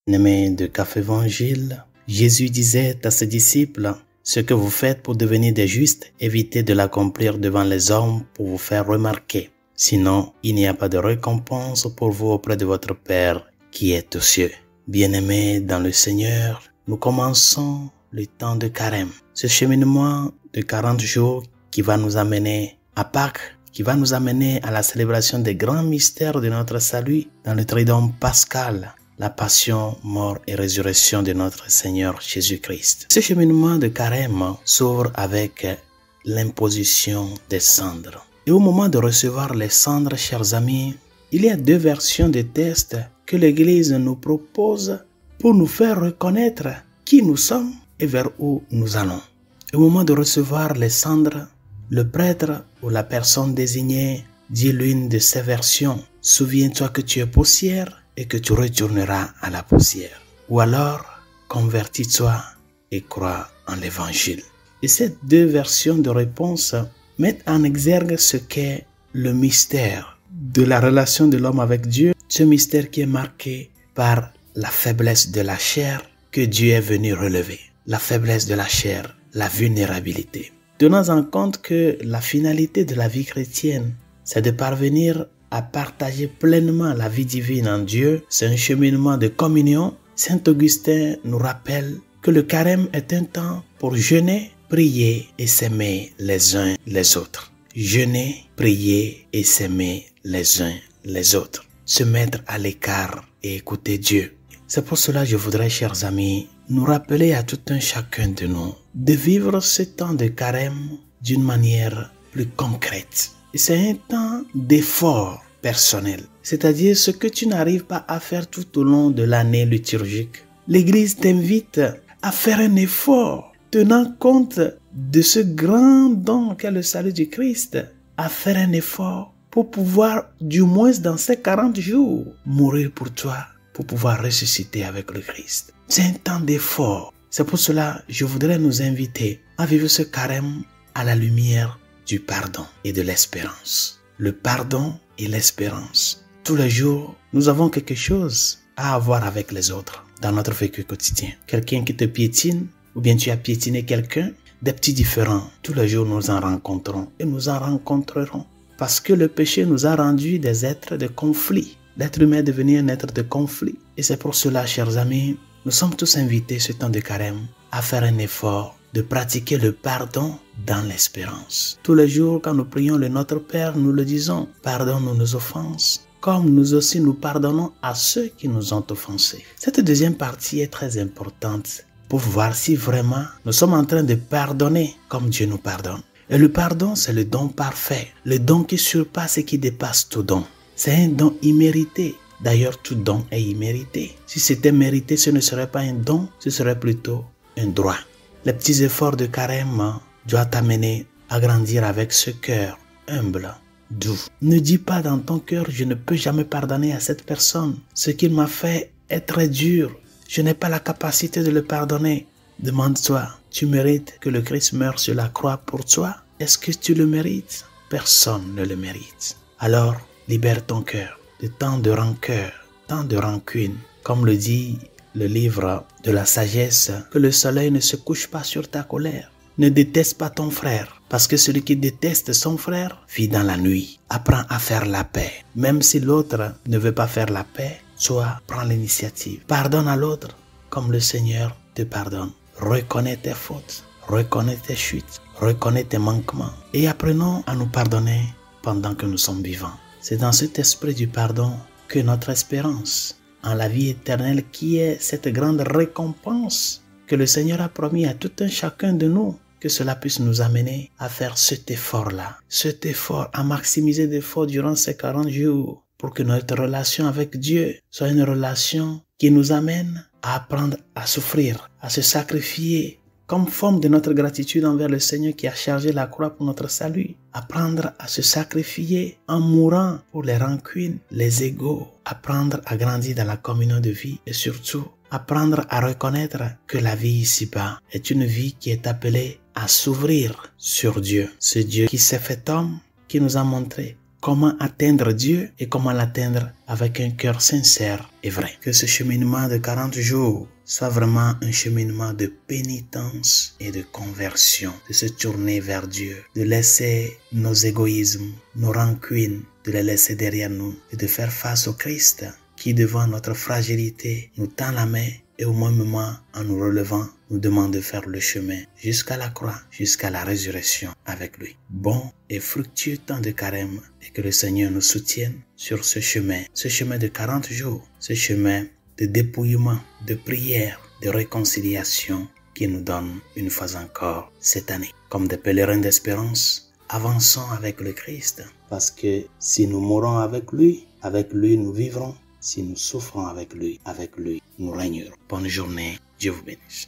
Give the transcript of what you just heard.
Aimé de Café Évangile, Jésus disait à ses disciples, « Ce que vous faites pour devenir des justes, évitez de l'accomplir devant les hommes pour vous faire remarquer. Sinon, il n'y a pas de récompense pour vous auprès de votre Père qui est aux cieux. » Bien-aimés dans le Seigneur, nous commençons le temps de Carême. Ce cheminement de 40 jours qui va nous amener à Pâques, qui va nous amener à la célébration des grands mystères de notre salut dans le Triduum pascal, la passion, mort et résurrection de notre Seigneur Jésus-Christ. Ce cheminement de Carême s'ouvre avec l'imposition des cendres. Et au moment de recevoir les cendres, chers amis, il y a deux versions de textes que l'Église nous propose pour nous faire reconnaître qui nous sommes et vers où nous allons. Au moment de recevoir les cendres, le prêtre ou la personne désignée dit l'une de ces versions. « Souviens-toi que tu es poussière et que tu retourneras à la poussière. » Ou alors, « Convertis-toi et crois en l'Évangile. » Et ces deux versions de réponse mettent en exergue ce qu'est le mystère de la relation de l'homme avec Dieu, ce mystère qui est marqué par la faiblesse de la chair que Dieu est venu relever. La faiblesse de la chair, la vulnérabilité. Tenons en compte que la finalité de la vie chrétienne, c'est de parvenir à partager pleinement la vie divine en Dieu. C'est un cheminement de communion. Saint Augustin nous rappelle que le carême est un temps pour jeûner, prier et s'aimer les uns les autres. Jeûner, prier et s'aimer les uns les autres. Se mettre à l'écart et écouter Dieu. C'est pour cela que je voudrais, chers amis, nous rappeler à tout un chacun de nous de vivre ce temps de carême d'une manière plus concrète. Et c'est un temps d'effort personnel, c'est-à-dire ce que tu n'arrives pas à faire tout au long de l'année liturgique. L'Église t'invite à faire un effort, tenant compte de ce grand don qu'est le salut du Christ, à faire un effort pour pouvoir, du moins dans ces 40 jours, mourir pour toi, pour pouvoir ressusciter avec le Christ. C'est un temps d'effort. C'est pour cela que je voudrais nous inviter à vivre ce carême à la lumière du pardon et de l'espérance. Le pardon et l'espérance. Tous les jours, nous avons quelque chose à avoir avec les autres dans notre vécu quotidien. Quelqu'un qui te piétine, ou bien tu as piétiné quelqu'un, des petits différends. Tous les jours, nous en rencontrons et nous en rencontrerons. Parce que le péché nous a rendus des êtres de conflit. L'être humain est devenu un être de conflit. Et c'est pour cela, chers amis, nous sommes tous invités ce temps de carême à faire un effort de pratiquer le pardon dans l'espérance. Tous les jours, quand nous prions le Notre Père, nous le disons, pardonne-nous nos offenses, comme nous aussi nous pardonnons à ceux qui nous ont offensés. Cette deuxième partie est très importante pour voir si vraiment nous sommes en train de pardonner comme Dieu nous pardonne. Et le pardon, c'est le don parfait, le don qui surpasse et qui dépasse tout don. C'est un don immérité. D'ailleurs, tout don est immérité. Si c'était mérité, ce ne serait pas un don, ce serait plutôt un droit. Les petits efforts de carême doivent t'amener à grandir avec ce cœur humble, doux. Ne dis pas dans ton cœur, je ne peux jamais pardonner à cette personne. Ce qu'il m'a fait est très dur. Je n'ai pas la capacité de le pardonner. Demande-toi, tu mérites que le Christ meure sur la croix pour toi? Est-ce que tu le mérites? Personne ne le mérite. Alors, libère ton cœur de tant de rancœur, tant de rancune. Comme le dit le livre de la sagesse, que le soleil ne se couche pas sur ta colère. Ne déteste pas ton frère, parce que celui qui déteste son frère vit dans la nuit. Apprends à faire la paix. Même si l'autre ne veut pas faire la paix, toi, prends l'initiative. Pardonne à l'autre comme le Seigneur te pardonne. Reconnais tes fautes, reconnais tes chutes, reconnais tes manquements. Et apprenons à nous pardonner pendant que nous sommes vivants. C'est dans cet esprit du pardon que notre espérance en la vie éternelle, qui est cette grande récompense que le Seigneur a promis à tout un chacun de nous, que cela puisse nous amener à faire cet effort-là, cet effort, à maximiser l'effort durant ces 40 jours, pour que notre relation avec Dieu soit une relation qui nous amène à apprendre à souffrir, à se sacrifier, comme forme de notre gratitude envers le Seigneur qui a chargé la croix pour notre salut. Apprendre à se sacrifier en mourant pour les rancunes, les égos. Apprendre à grandir dans la communion de vie et surtout apprendre à reconnaître que la vie ici-bas est une vie qui est appelée à s'ouvrir sur Dieu. Ce Dieu qui s'est fait homme, qui nous a montré comment atteindre Dieu et comment l'atteindre avec un cœur sincère et vrai. Que ce cheminement de 40 jours soit vraiment un cheminement de pénitence et de conversion, de se tourner vers Dieu, de laisser nos égoïsmes, nos rancunes, de les laisser derrière nous et de faire face au Christ qui, devant notre fragilité, nous tend la main et au même moment, en nous relevant, nous demande de faire le chemin jusqu'à la croix, jusqu'à la résurrection avec lui. Bon et fructueux temps de carême et que le Seigneur nous soutienne sur ce chemin de 40 jours, ce chemin de dépouillement, de prière, de réconciliation qui nous donne une fois encore cette année. Comme des pèlerins d'espérance, avançons avec le Christ parce que si nous mourons avec lui nous vivrons. Si nous souffrons avec lui, nous régnerons. Bonne journée, Dieu vous bénisse.